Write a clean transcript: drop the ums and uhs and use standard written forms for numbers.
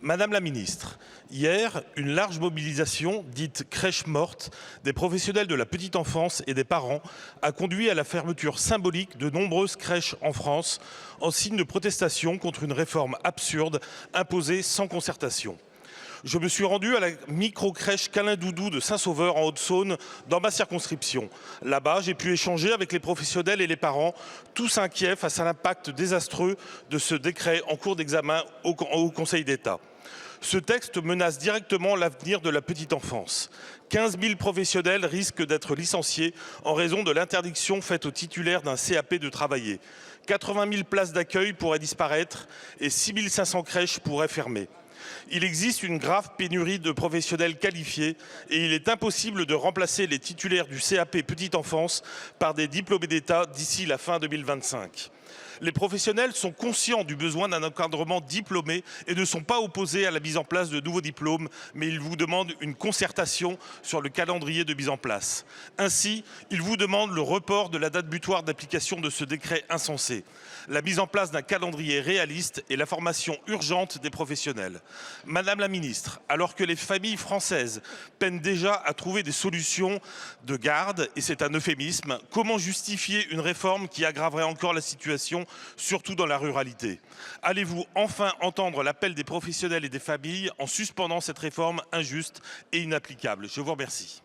Madame la ministre, hier, une large mobilisation, dite crèche morte, des professionnels de la petite enfance et des parents a conduit à la fermeture symbolique de nombreuses crèches en France en signe de protestation contre une réforme absurde imposée sans concertation. Je me suis rendu à la micro-crèche Câlin Doudou de Saint-Sauveur en Haute-Saône, dans ma circonscription. Là-bas, j'ai pu échanger avec les professionnels et les parents, tous inquiets face à l'impact désastreux de ce décret en cours d'examen au Conseil d'État. Ce texte menace directement l'avenir de la petite enfance. 15 000 professionnels risquent d'être licenciés en raison de l'interdiction faite aux titulaires d'un CAP de travailler. 80 000 places d'accueil pourraient disparaître et 6 500 crèches pourraient fermer. Il existe une grave pénurie de professionnels qualifiés et il est impossible de remplacer les titulaires du CAP petite enfance par des diplômés d'État d'ici la fin 2025. Les professionnels sont conscients du besoin d'un encadrement diplômé et ne sont pas opposés à la mise en place de nouveaux diplômes, mais ils vous demandent une concertation sur le calendrier de mise en place. Ainsi, ils vous demandent le report de la date butoir d'application de ce décret insensé, la mise en place d'un calendrier réaliste et la formation urgente des professionnels. Madame la ministre, alors que les familles françaises peinent déjà à trouver des solutions de garde, et c'est un euphémisme, comment justifier une réforme qui aggraverait encore la situation, surtout dans la ruralité? Allez-vous enfin entendre l'appel des professionnels et des familles en suspendant cette réforme injuste et inapplicable? Je vous remercie.